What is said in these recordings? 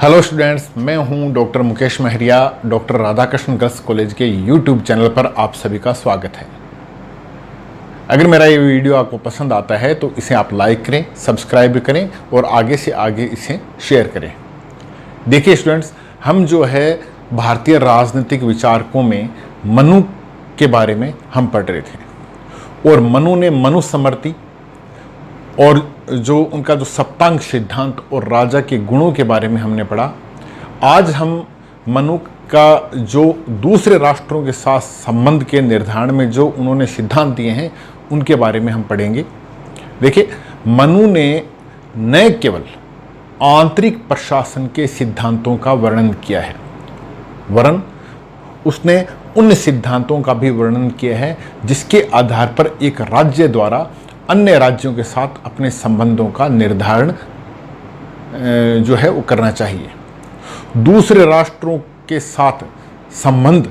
Hello students, मैं हूं doctor Mukesh Mahariya. Doctor Radhakrishna girls college के यूट्यूब चैनल पर आप सभी का स्वागत है। अगर मेरा ये वीडियो आपको पसंद आता है तो इसे आप लाइक करें, सब्सक्राइब करें और आगे से आगे इसे शेयर करें। देखिए स्टूडेंट्स, हम जो है भारतीय राजनीतिक विचारकों में मनु के बारे में हम पढ़ रहे थे और मनु ने मनुस्मृति और जो उनका जो सप्तांग सिद्धांत और राजा के गुणों के बारे में हमने पढ़ा। आज हम मनु का जो दूसरे राष्ट्रों के साथ संबंध के निर्धारण में जो उन्होंने सिद्धांत दिए हैं उनके बारे में हम पढ़ेंगे। देखिए, मनु ने न केवल आंतरिक प्रशासन के सिद्धांतों का वर्णन किया है, वरन उसने उन सिद्धांतों का भी वर्णन किया है जिसके आधार पर एक राज्य द्वारा अन्य राज्यों के साथ अपने संबंधों का निर्धारण जो है वो करना चाहिए। दूसरे राष्ट्रों के साथ संबंध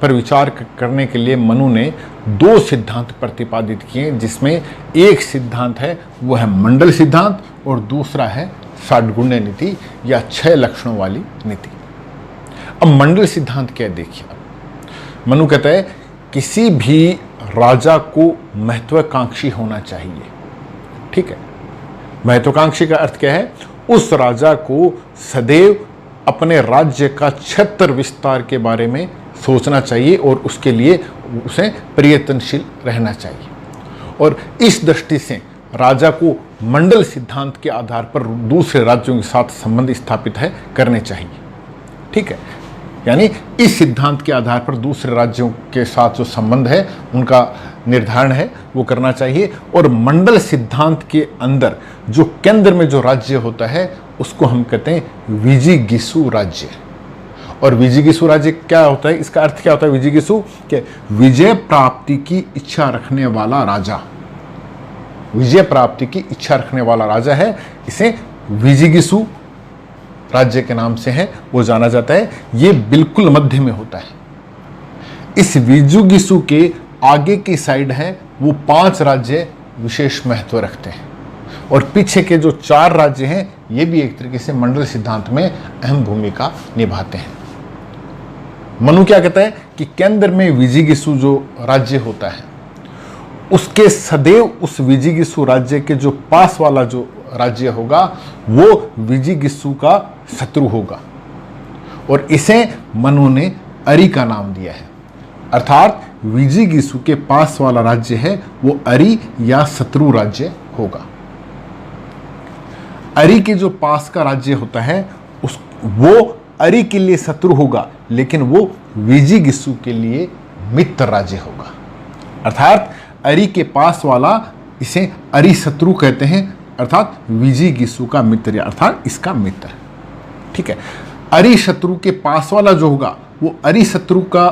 पर विचार करने के लिए मनु ने दो सिद्धांत प्रतिपादित किए, जिसमें एक सिद्धांत है वो है मंडल सिद्धांत और दूसरा है षड्गुण्य नीति या 6 लक्षणों वाली नीति। अब मंडल सिद्धांत क्या है, देखिए। मनु कहता है किसी भी राजा को महत्वाकांक्षी होना चाहिए। ठीक है, महत्वाकांक्षी का अर्थ क्या है? उस राजा को सदैव अपने राज्य का क्षेत्र विस्तार के बारे में सोचना चाहिए और उसके लिए उसे प्रयत्नशील रहना चाहिए। और इस दृष्टि से राजा को मंडल सिद्धांत के आधार पर दूसरे राज्यों के साथ संबंध स्थापित है करने चाहिए। ठीक है, यानी इस सिद्धांत के आधार पर दूसरे राज्यों के साथ जो संबंध है उनका निर्धारण है वो करना चाहिए। और मंडल सिद्धांत के अंदर जो केंद्र में जो राज्य होता है उसको हम कहते हैं विजिगीषु राज्य। और विजिगीषु राज्य क्या होता है, इसका अर्थ क्या होता है? विजिगीषु के विजय प्राप्ति की इच्छा रखने वाला राजा, विजय प्राप्ति की इच्छा रखने वाला राजा है, इसे विजिगीषु राज्य के नाम से है वो जाना जाता है। ये बिल्कुल मध्य में होता है। इस विजिगीषु के आगे की साइड है वो 5 राज्य विशेष महत्व रखते हैं और पीछे के जो 4 राज्य हैं ये भी एक तरीके से मंडल सिद्धांत में अहम भूमिका निभाते हैं। मनु क्या कहता है कि केंद्र में विजिगीषु जो राज्य होता है उसके सदैव उस विजिगीषु राज्य के जो पास वाला जो राज्य होगा वो विजिगीषु का शत्रु होगा और इसे मनु ने अरि का नाम दिया है। अर्थात विजिगीषु के पास वाला राज्य है वो अरि या शत्रु राज्य होगा। अरि के जो पास का राज्य होता है वो अरि के लिए शत्रु होगा, लेकिन वो विजिगीषु के लिए मित्र राज्य होगा। अर्थात अरि के पास वाला इसे अरि शत्रु कहते हैं, अर्थात विजिगीषु का मित्र, अर्थात इसका मित्र। ठीक है, अरि शत्रु के पास वाला जो होगा वो अरि शत्रु का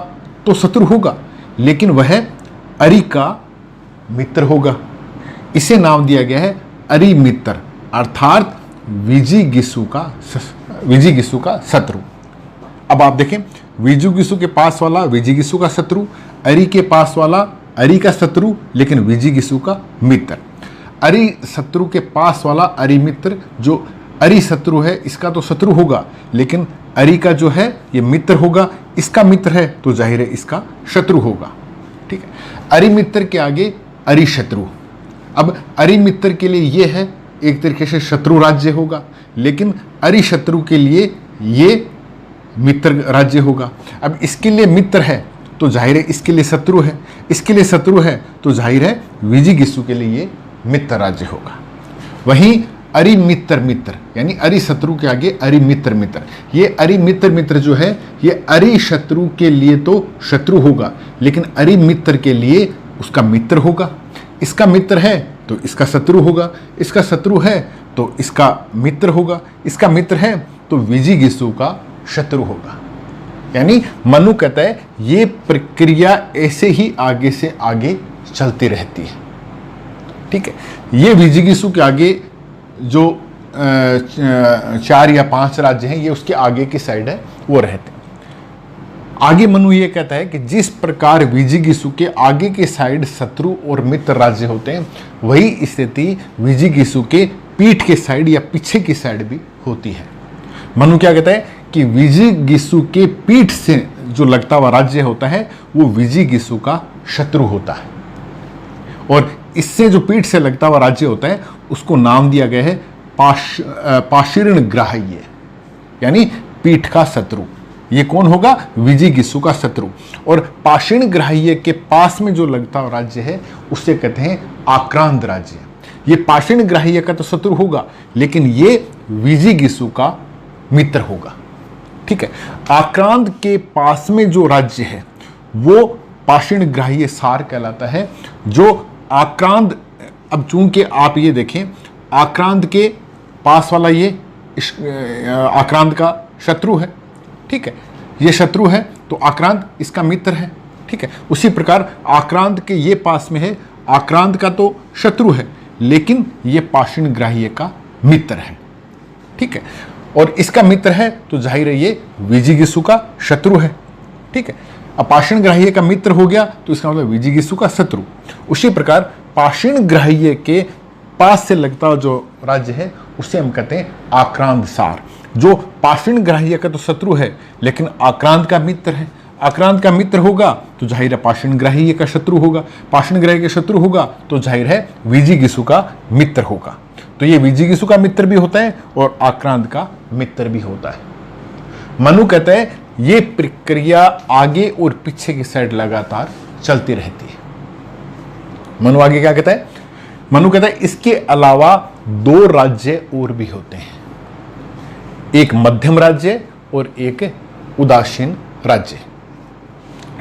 तो शत्रु होगा, लेकिन वह अरि का मित्र होगा। इसे नाम दिया गया है अरि मित्र, अर्थात विजिगीषु का शत्रु। अब आप देखें, विजिगीषु के पास वाला विजिगीषु का शत्रु, अरि के पास वाला अरि का शत्रु लेकिन विजिगीषु का मित्र। अरि शत्रु के पास वाला अरि मित्र, जो अरि शत्रु है इसका तो शत्रु होगा, लेकिन अरि का जो है ये मित्र होगा, इसका मित्र है तो जाहिर है इसका शत्रु होगा। ठीक है, अरि मित्र के आगे अरि शत्रु। अब अरि मित्र के लिए ये है एक तरीके से शत्रु राज्य होगा, लेकिन अरि शत्रु के लिए ये मित्र राज्य होगा। अब इसके लिए मित्र है तो जाहिर है इसके लिए शत्रु है, इसके लिए शत्रु है तो जाहिर है विजिगीषु के लिए ये मित्र राज्य होगा। वहीं अरि मित्र मित्र यानी अरि शत्रु के आगे अरि मित्र मित्र, ये अरि मित्र मित्र जो है ये अरि शत्रु के लिए तो शत्रु होगा, लेकिन अरि मित्र के लिए उसका मित्र होगा। इसका मित्र है तो इसका शत्रु होगा, इसका शत्रु है तो इसका मित्र होगा, इसका मित्र है तो विजिगीषु का शत्रु होगा। यानी मनु कहता है ये प्रक्रिया ऐसे ही आगे से आगे चलती रहती है। ठीक है, ये विजिगीषु के आगे जो 4 या 5 राज्य हैं ये उसके आगे की साइड है वो रहते हैं। आगे मनु ये कहता है कि जिस प्रकार विजिगीषु के आगे की साइड शत्रु और मित्र राज्य होते हैं वही स्थिति विजिगीषु के पीठ के साइड या पीछे की साइड भी होती है। मनु क्या कहता है कि विजिगीसु के पीठ से जो लगता हुआ राज्य होता है वो विजिगीसु का शत्रु होता है, और इससे जो पीठ से लगता हुआ राज्य होता है उसको नाम दिया गया है पाशीर्ण ग्राह्य, यानी पीठ का शत्रु। ये कौन होगा? विजिगीसु का शत्रु। और पाषाण ग्राह्य के पास में जो लगता हुआ राज्य है उसे कहते हैं आक्रांत राज्य। ये पाषाण ग्राह्य का तो शत्रु होगा, लेकिन ये विजिगीसु का मित्र होगा। ठीक है, आक्रांत के पास में जो राज्य है वो पाषाण ग्राह्य सार कहलाता है। जो आक्रांत, अब चूंकि आप ये देखें, आक्रांत के पास वाला ये आक्रांत का शत्रु है। ठीक है, ये शत्रु है तो आक्रांत इसका मित्र है। ठीक है, उसी प्रकार आक्रांत के ये पास में है, आक्रांत का तो शत्रु है लेकिन ये पाषाण ग्राह्य का मित्र है। ठीक है, और इसका मित्र है तो जाहिर है ये विजिगीसु का शत्रु है। ठीक है, अब पाषाण ग्राह्य का मित्र हो गया तो इसका मतलब विजिगीसु का शत्रु। उसी प्रकार पाषाण ग्राह्य के पास से लगता हुआ जो राज्य है उसे हम कहते हैं आक्रांत सार। जो पाषाण ग्राह्य का तो शत्रु है लेकिन आक्रांत का मित्र है, आक्रांत का मित्र होगा तो जाहिर है पाषाण ग्राह्य का शत्रु होगा, पाषाण ग्राह्य का शत्रु होगा तो जाहिर है विजिगीसु का मित्र होगा। तो ये विजिगीसु का मित्र भी होता है और आक्रांत का मित्र भी होता है। मनु कहता है ये प्रक्रिया आगे और पीछे की साइड लगातार चलती रहती है। मनु आगे क्या कहता है? मनु कहता है इसके अलावा दो राज्य और भी होते हैं, एक मध्यम राज्य और एक उदासीन राज्य।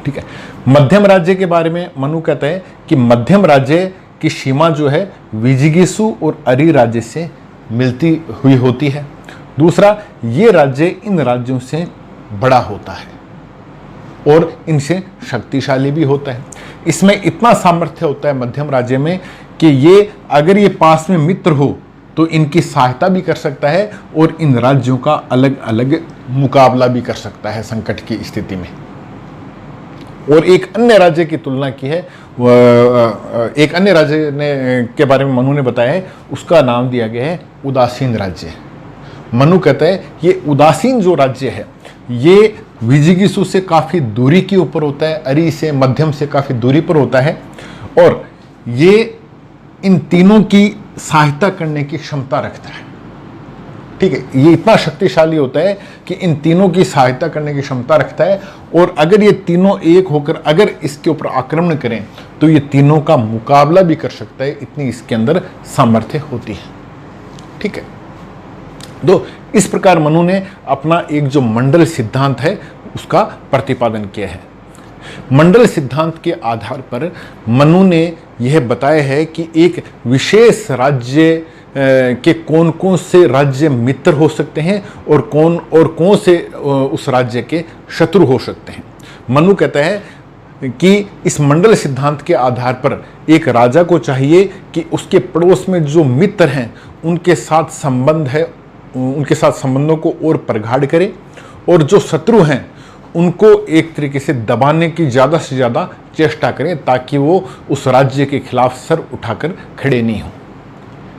ठीक है, मध्यम राज्य के बारे में मनु कहता है कि मध्यम राज्य की सीमा जो है विजिगीसु और अरि राज्य से मिलती हुई होती है। दूसरा, ये राज्य इन राज्यों से बड़ा होता है और इनसे शक्तिशाली भी होता है। इसमें इतना सामर्थ्य होता है मध्यम राज्य में कि ये अगर ये पास में मित्र हो तो इनकी सहायता भी कर सकता है और इन राज्यों का अलग अलग मुकाबला भी कर सकता है संकट की स्थिति में। और एक अन्य राज्य की तुलना की है, एक अन्य राज्य ने के बारे में मनु ने बताया है, उसका नाम दिया गया है उदासीन राज्य। मनु कहता है ये उदासीन जो राज्य है ये विजिगीसु से काफ़ी दूरी के ऊपर होता है, अरि से मध्यम से काफ़ी दूरी पर होता है, और ये इन तीनों की सहायता करने की क्षमता रखता है। ठीक है, ये इतना शक्तिशाली होता है कि इन तीनों की सहायता करने की क्षमता रखता है, और अगर ये तीनों एक होकर अगर इसके ऊपर आक्रमण करें तो ये तीनों का मुकाबला भी कर सकता है, इतनी इसके अंदर सामर्थ्य होती है। ठीक है, तो इस प्रकार मनु ने अपना एक जो मंडल सिद्धांत है उसका प्रतिपादन किया है। मंडल सिद्धांत के आधार पर मनु ने यह बताया है कि एक विशेष राज्य के कौन कौन से राज्य मित्र हो सकते हैं और कौन से उस राज्य के शत्रु हो सकते हैं। मनु कहता है कि इस मंडल सिद्धांत के आधार पर एक राजा को चाहिए कि उसके पड़ोस में जो मित्र हैं उनके साथ संबंध है, उनके साथ संबंधों को और प्रगाढ़ करे, और जो शत्रु हैं उनको एक तरीके से दबाने की ज़्यादा से ज़्यादा चेष्टा करें ताकि वो उस राज्य के खिलाफ सर उठाकर खड़े नहीं हों।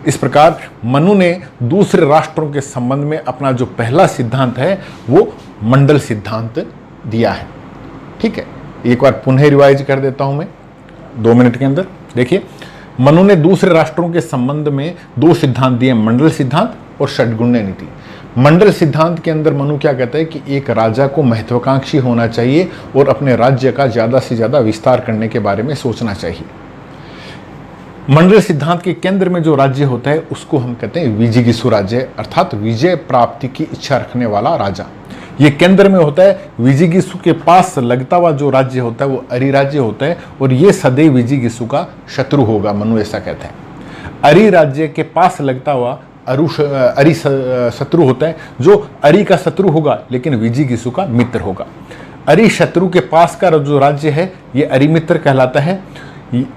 इस प्रकार मनु ने दूसरे राष्ट्रों के संबंध में अपना जो पहला सिद्धांत है वो मंडल सिद्धांत दिया है। ठीक है, एक बार पुनः रिवाइज कर देता हूं मैं 2 मिनट के अंदर। देखिए, मनु ने दूसरे राष्ट्रों के संबंध में 2 सिद्धांत दिए, मंडल सिद्धांत और षड्गुण्य नीति। मंडल सिद्धांत के अंदर मनु क्या कहता है कि एक राजा को महत्वाकांक्षी होना चाहिए और अपने राज्य का ज़्यादा से ज़्यादा विस्तार करने के बारे में सोचना चाहिए। मंडल सिद्धांत के केंद्र में जो राज्य होता है उसको हम कहते हैं विजिगीसु राज्य, अर्थात विजय प्राप्ति की इच्छा रखने वाला राजा। ये केंद्र में होता है। विजिगीसु के पास लगता हुआ जो राज्य होता है वो अरि राज्य होता है और ये सदैव विजिगीसु का शत्रु होगा, मनु ऐसा कहता है। अरि राज्य के पास लगता हुआ अरि शत्रु होता है, जो अरि का शत्रु होगा लेकिन विजिगीसु का मित्र होगा। अरि शत्रु के पास का जो राज्य है ये अरि मित्र कहलाता है।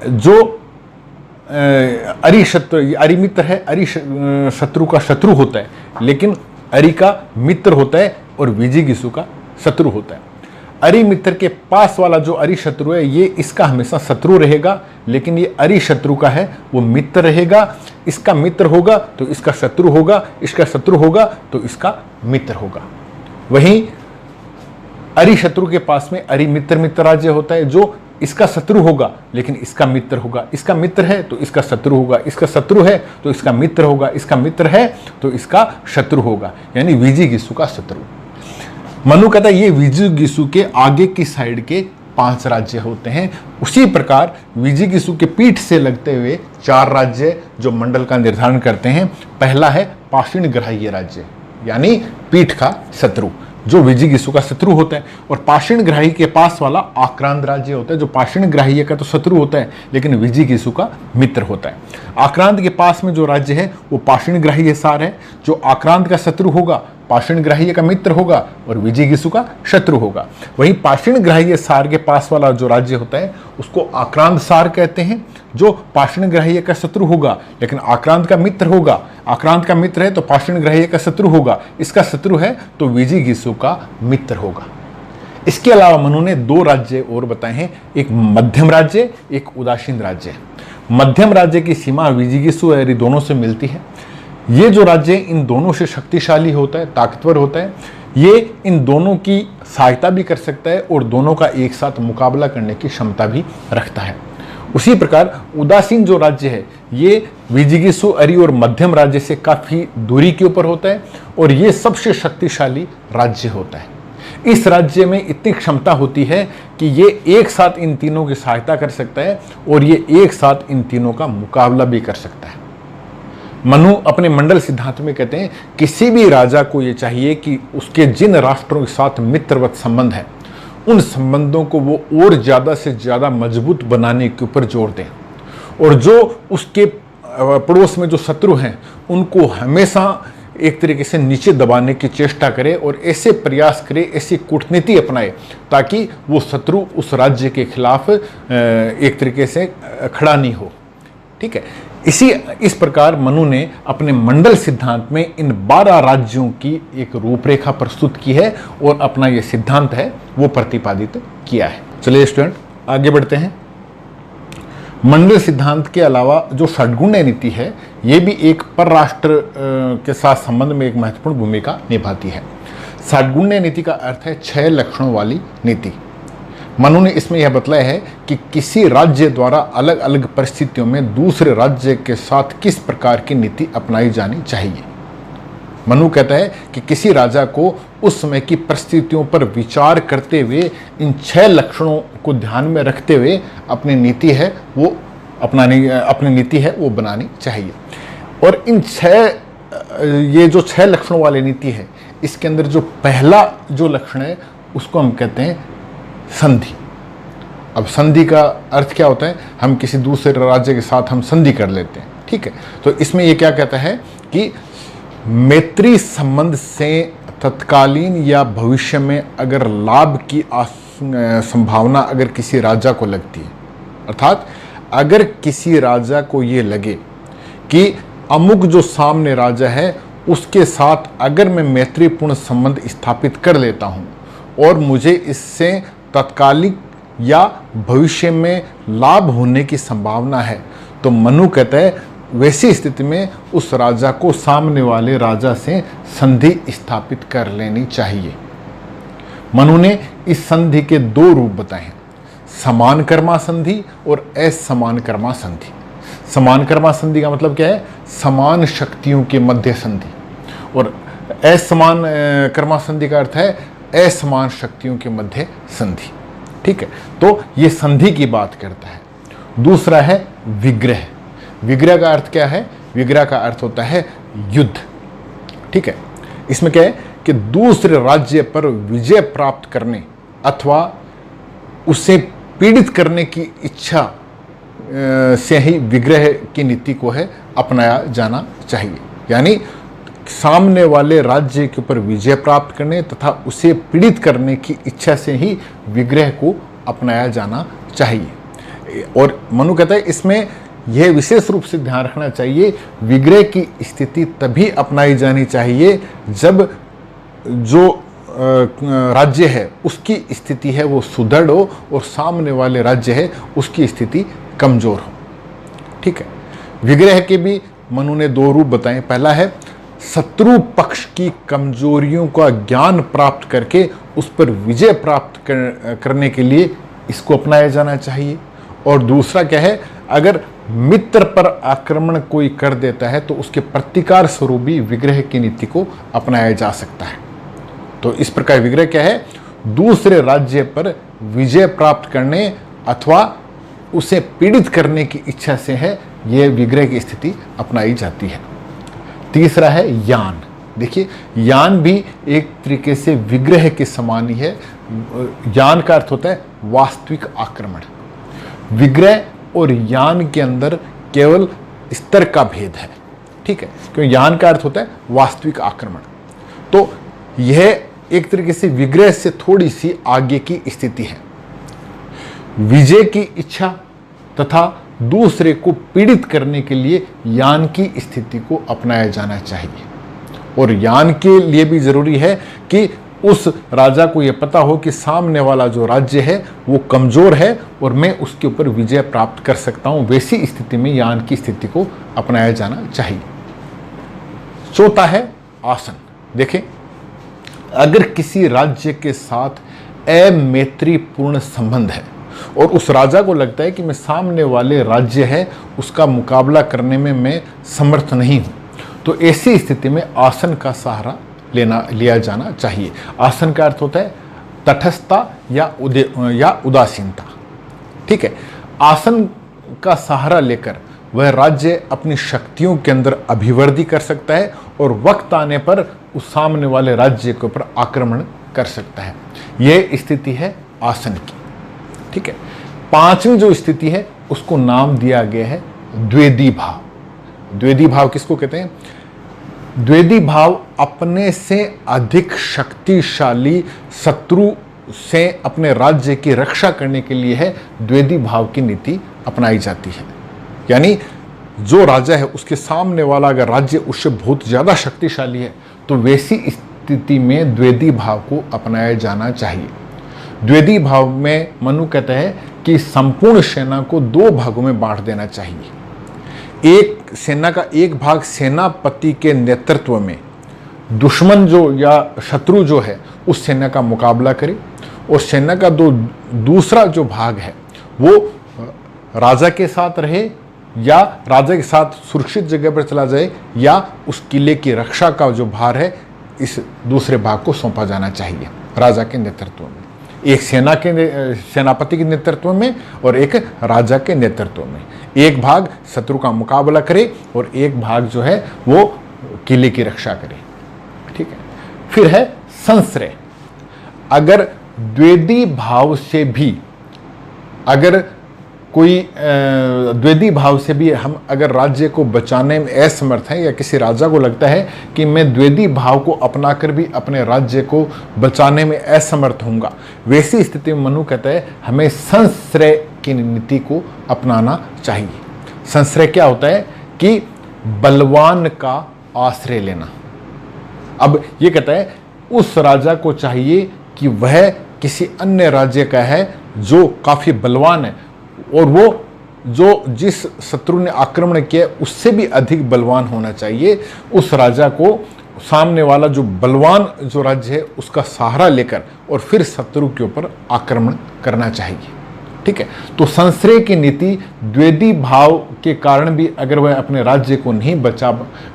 जो अरि मित्र है, अरि शत्रु का शत्रु होता है लेकिन अरि का मित्र होता है और विजिगीसु का शत्रु होता है। अरि मित्र के पास वाला जो अरि शत्रु है ये इसका हमेशा शत्रु रहेगा, लेकिन ये अरि शत्रु का है वो मित्र रहेगा। इसका मित्र होगा तो इसका शत्रु होगा, इसका शत्रु होगा तो इसका मित्र होगा। वहीं अरि शत्रु के पास में अरि मित्र मित्र राज्य होता है, जो इसका शत्रु होगा लेकिन इसका मित्र होगा। इसका मित्र है तो इसका शत्रु होगा, इसका शत्रु है तो इसका मित्र होगा, इसका मित्र है तो इसका शत्रु होगा, यानी विजिगीषु का शत्रु। मनु कहता है ये विजिगीषु के आगे की साइड के 5 राज्य होते हैं। उसी प्रकार विजिगीषु के पीठ से लगते हुए 4 राज्य जो मंडल का निर्धारण करते हैं। पहला है पाषाण ग्राह्य राज्य, यानी पीठ का शत्रु, जो विजिगीषु का शत्रु होता है। और पाषाण ग्राही के पास वाला आक्रांत राज्य होता है, जो पाषाण ग्राह्य का तो शत्रु होता है लेकिन विजिगीषु का मित्र होता है। आक्रांत के पास में जो राज्य है वो पाषाण ग्राह्य सार है, जो आक्रांत का शत्रु होगा पाषाण ग्राह्य का मित्र होगा और विजिगीषु का शत्रु होगा। वहीं पाषाण ग्राह्य सार के पास वाला जो राज्य होता है उसको आक्रांत सार कहते हैं, जो पाषाण ग्राह्य का शत्रु होगा लेकिन आक्रांत का मित्र होगा। आक्रांत का मित्र है तो पाषाण ग्राह्य का शत्रु होगा, इसका शत्रु है तो विजिगीषु का मित्र होगा। इसके अलावा मनु ने 2 राज्य और बताए हैं, एक मध्यम राज्य, एक उदासीन राज्य। मध्यम राज्य की सीमा विजिगीषु और दोनों से मिलती है। ये जो राज्य इन दोनों से शक्तिशाली होता है, ताकतवर होता है, ये इन दोनों की सहायता भी कर सकता है और दोनों का एक साथ मुकाबला करने की क्षमता भी रखता है। उसी प्रकार उदासीन जो राज्य है ये विजिगीषु अरि और मध्यम राज्य से काफी दूरी के ऊपर होता है और ये सबसे शक्तिशाली राज्य होता है। इस राज्य में इतनी क्षमता होती है कि ये एक साथ इन तीनों की सहायता कर सकता है और ये एक साथ इन तीनों का मुकाबला भी कर सकता है। मनु अपने मंडल सिद्धांत में कहते हैं किसी भी राजा को ये चाहिए कि उसके जिन राष्ट्रों के साथ मित्रवत संबंध है उन संबंधों को वो और ज़्यादा से ज़्यादा मजबूत बनाने के ऊपर जोर दें, और जो उसके पड़ोस में जो शत्रु हैं उनको हमेशा एक तरीके से नीचे दबाने की चेष्टा करे और ऐसे प्रयास करे, ऐसी कूटनीति अपनाए ताकि वो शत्रु उस राज्य के खिलाफ एक तरीके से खड़ा नहीं हो। ठीक है, इस प्रकार मनु ने अपने मंडल सिद्धांत में इन 12 राज्यों की एक रूपरेखा प्रस्तुत की है और अपना ये सिद्धांत है वो प्रतिपादित किया है। चलिए स्टूडेंट आगे बढ़ते हैं। मंडल सिद्धांत के अलावा जो षड्गुण्य नीति है ये भी एक परराष्ट्र के साथ संबंध में एक महत्वपूर्ण भूमिका निभाती है। षड्गुण्य नीति का अर्थ है 6 लक्षणों वाली नीति। मनु ने इसमें यह बतलाया है कि किसी राज्य द्वारा अलग अलग परिस्थितियों में दूसरे राज्य के साथ किस प्रकार की नीति अपनाई जानी चाहिए। मनु कहता है कि किसी राजा को उस समय की परिस्थितियों पर विचार करते हुए इन 6 लक्षणों को ध्यान में रखते हुए अपनी नीति है वो बनानी चाहिए। और इन 6 लक्षणों वाली नीति है, इसके अंदर जो पहला जो लक्षण है उसको हम कहते हैं संधि। अब संधि का अर्थ क्या होता है, हम किसी दूसरे राज्य के साथ हम संधि कर लेते हैं। ठीक है, तो इसमें ये क्या कहता है कि मैत्री संबंध से तत्कालीन या भविष्य में अगर लाभ की संभावना अगर किसी राजा को लगती है, अर्थात अगर किसी राजा को ये लगे कि अमुक जो सामने राजा है उसके साथ अगर मैं मैत्रीपूर्ण संबंध स्थापित कर लेता हूँ और मुझे इससे तत्कालिक या भविष्य में लाभ होने की संभावना है, तो मनु कहता है वैसी स्थिति में उस राजा को सामने वाले राजा से संधि स्थापित कर लेनी चाहिए। मनु ने इस संधि के 2 रूप बताए हैं, समान कर्मा संधि और असमान कर्मा संधि। समान कर्मा संधि का मतलब क्या है, समान शक्तियों के मध्य संधि, और असमान कर्मा संधि का अर्थ है असमान शक्तियों के मध्य संधि। ठीक है, तो ये संधि की बात करता है। दूसरा है विग्रह। विग्रह का अर्थ क्या है, विग्रह का अर्थ होता है युद्ध। ठीक है, इसमें क्या है कि दूसरे राज्य पर विजय प्राप्त करने अथवा उसे पीड़ित करने की इच्छा से ही विग्रह की नीति को है अपनाया जाना चाहिए। यानी सामने वाले राज्य के ऊपर विजय प्राप्त करने तथा उसे पीड़ित करने की इच्छा से ही विग्रह को अपनाया जाना चाहिए। और मनु कहता है इसमें यह विशेष रूप से ध्यान रखना चाहिए, विग्रह की स्थिति तभी अपनाई जानी चाहिए जब जो राज्य है उसकी स्थिति है वो सुदृढ़ हो और सामने वाले राज्य है उसकी स्थिति कमजोर हो। ठीक है। विग्रह के भी मनु ने दो रूप बताए। पहला है शत्रु पक्ष की कमजोरियों का ज्ञान प्राप्त करके उस पर विजय प्राप्त करने के लिए इसको अपनाया जाना चाहिए। और दूसरा क्या है, अगर मित्र पर आक्रमण कोई कर देता है तो उसके प्रतिकार स्वरूप भी विग्रह की नीति को अपनाया जा सकता है। तो इस प्रकार विग्रह क्या है, दूसरे राज्य पर विजय प्राप्त करने अथवा उसे पीड़ित करने की इच्छा से है, यह विग्रह की स्थिति अपनाई जाती है। तीसरा है यान। देखिए, यान भी एक तरीके से विग्रह के समान ही है। यान का अर्थ होता है वास्तविक आक्रमण। विग्रह और यान के अंदर केवल स्तर का भेद है। ठीक है, क्योंकि यान का अर्थ होता है वास्तविक आक्रमण। तो यह एक तरीके से विग्रह से थोड़ी सी आगे की स्थिति है। विजय की इच्छा तथा दूसरे को पीड़ित करने के लिए यान की स्थिति को अपनाया जाना चाहिए। और यान के लिए भी जरूरी है कि उस राजा को यह पता हो कि सामने वाला जो राज्य है वो कमजोर है और मैं उसके ऊपर विजय प्राप्त कर सकता हूं। वैसी स्थिति में यान की स्थिति को अपनाया जाना चाहिए। चौथा है आसन। देखें, अगर किसी राज्य के साथ अमैत्रीपूर्ण संबंध है और उस राजा को लगता है कि मैं सामने वाले राज्य है उसका मुकाबला करने में मैं समर्थ नहीं हूं, तो ऐसी स्थिति में आसन का सहारा लिया जाना चाहिए। आसन का अर्थ होता है तटस्थता या उदासीनता। ठीक है, आसन का सहारा लेकर वह राज्य अपनी शक्तियों के अंदर अभिवृद्धि कर सकता है और वक्त आने पर उस सामने वाले राज्य के ऊपर आक्रमण कर सकता है। यह स्थिति है आसन की। ठीक है, पांचवी जो स्थिति है उसको नाम दिया गया है द्वेदी भाव। द्वेदी भाव किसको कहते हैं? द्वेदी भाव अपने से अधिक शक्तिशाली शत्रु से अपने राज्य की रक्षा करने के लिए है द्वेदी भाव की नीति अपनाई जाती है। यानी जो राजा है उसके सामने वाला अगर राज्य उससे बहुत ज्यादा शक्तिशाली है तो वैसी स्थिति में द्वेदी भाव को अपनाया जाना चाहिए। द्वेदी भाव में मनु कहता है कि संपूर्ण सेना को दो भागों में बांट देना चाहिए। एक सेना का एक भाग सेनापति के नेतृत्व में दुश्मन जो या शत्रु जो है उस सेना का मुकाबला करे और सेना का दूसरा जो भाग है वो राजा के साथ रहे या राजा के साथ सुरक्षित जगह पर चला जाए या उस किले की रक्षा का जो भार है इस दूसरे भाग को सौंपा जाना चाहिए राजा के नेतृत्व में। एक सेनापति के नेतृत्व में और एक राजा के नेतृत्व में। एक भाग शत्रु का मुकाबला करे और एक भाग जो है वो किले की रक्षा करे। ठीक है, फिर है संश्रय। अगर द्वेदी भाव से भी अगर कोई द्वेदी भाव से भी हम अगर राज्य को बचाने में असमर्थ हैं या किसी राजा को लगता है कि मैं द्वेदी भाव को अपनाकर भी अपने राज्य को बचाने में असमर्थ होऊंगा, वैसी स्थिति में मनु कहता है हमें संश्रय की नीति को अपनाना चाहिए। संश्रय क्या होता है कि बलवान का आश्रय लेना। अब ये कहता है उस राजा को चाहिए कि वह किसी अन्य राज्य का है जो काफी बलवान है और वो जो जिस शत्रु ने आक्रमण किया उससे भी अधिक बलवान होना चाहिए। उस राजा को सामने वाला जो बलवान जो राज्य है उसका सहारा लेकर और फिर शत्रु के ऊपर आक्रमण करना चाहिए। ठीक है, तो संश्रय की नीति द्वेदी भाव के कारण भी अगर वह अपने राज्य को नहीं बचा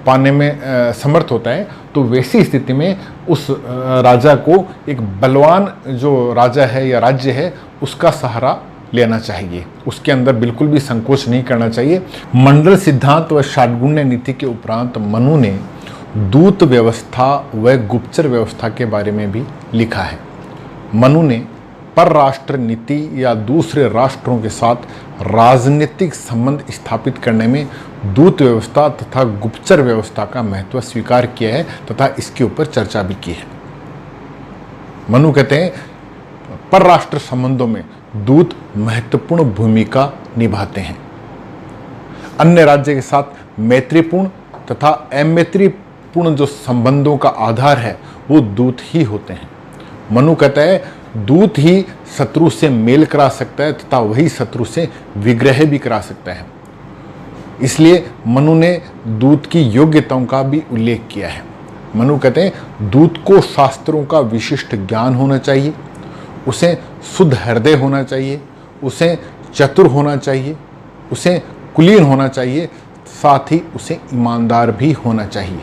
पाने में समर्थ होता है तो वैसी स्थिति में उस राजा को एक बलवान जो राजा है या राज्य है उसका सहारा लेना चाहिए। उसके अंदर बिल्कुल भी संकोच नहीं करना चाहिए। मंडल सिद्धांत व षाड्गुण्य नीति के उपरांत मनु ने दूत व्यवस्था व गुप्तचर व्यवस्था के बारे में भी लिखा है। मनु ने परराष्ट्र नीति या दूसरे राष्ट्रों के साथ राजनीतिक संबंध स्थापित करने में दूत व्यवस्था तथा गुप्तचर व्यवस्था का महत्व स्वीकार किया है तथा इसके ऊपर चर्चा भी की है। मनु कहते हैं परराष्ट्र संबंधों में दूत महत्वपूर्ण भूमिका निभाते हैं। अन्य राज्य के साथ मैत्रीपूर्ण तथा अमैत्रीपूर्ण जो संबंधों का आधार है वो दूत ही होते हैं। मनु कहता है दूत ही शत्रु से मेल करा सकता है तथा वही शत्रु से विग्रह भी करा सकता है। इसलिए मनु ने दूत की योग्यताओं का भी उल्लेख किया है। मनु कहते हैं दूत को शास्त्रों का विशिष्ट ज्ञान होना चाहिए, उसे शुद्ध हृदय होना चाहिए, उसे चतुर होना चाहिए, उसे कुलीन होना चाहिए, साथ ही उसे ईमानदार भी होना चाहिए।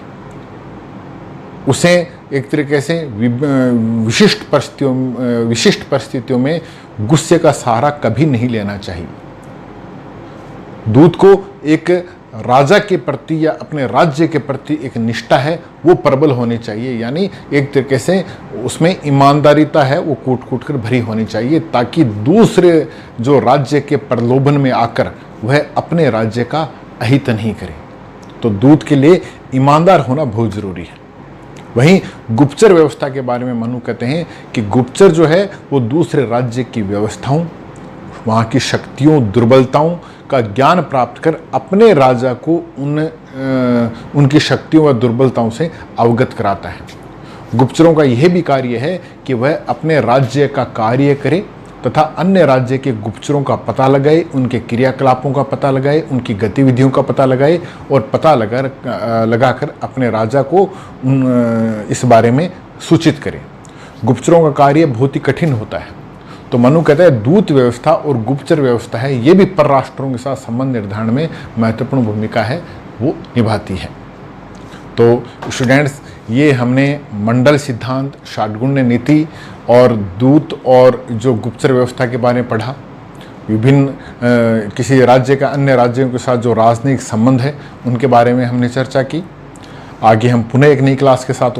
उसे एक तरीके से विशिष्ट परिस्थितियों में गुस्से का सहारा कभी नहीं लेना चाहिए। दूत को एक राजा के प्रति या अपने राज्य के प्रति एक निष्ठा है वो प्रबल होनी चाहिए, यानी एक तरीके से उसमें ईमानदारीता है वो कूट कूट कर भरी होनी चाहिए, ताकि दूसरे जो राज्य के प्रलोभन में आकर वह अपने राज्य का अहित नहीं करे। तो दूत के लिए ईमानदार होना बहुत जरूरी है। वहीं गुप्तचर व्यवस्था के बारे में मनु कहते हैं कि गुप्तचर जो है वो दूसरे राज्य की व्यवस्थाओं, वहाँ की शक्तियों, दुर्बलताओं का ज्ञान प्राप्त कर अपने राजा को उनकी शक्तियों व दुर्बलताओं से अवगत कराता है। गुप्तचरों का यह भी कार्य है कि वह अपने राज्य का कार्य करे तथा अन्य राज्य के गुप्तचरों का पता लगाए, उनके क्रियाकलापों का पता लगाए, उनकी गतिविधियों का पता लगाए और पता लगाकर अपने राजा को इस बारे में सूचित करे। गुप्तचरों का कार्य बहुत ही कठिन होता है। तो मनु कहता है दूत व्यवस्था और गुप्तचर व्यवस्था है ये भी परराष्ट्रों के साथ संबंध निर्धारण में महत्वपूर्ण भूमिका है वो निभाती है। तो स्टूडेंट्स, ये हमने मंडल सिद्धांत, षाडगुण्य नीति और दूत और जो गुप्तचर व्यवस्था के बारे में पढ़ा। विभिन्न किसी राज्य का अन्य राज्यों के साथ जो राजनीतिक संबंध है उनके बारे में हमने चर्चा की। आगे हम पुनः एक नई क्लास के साथ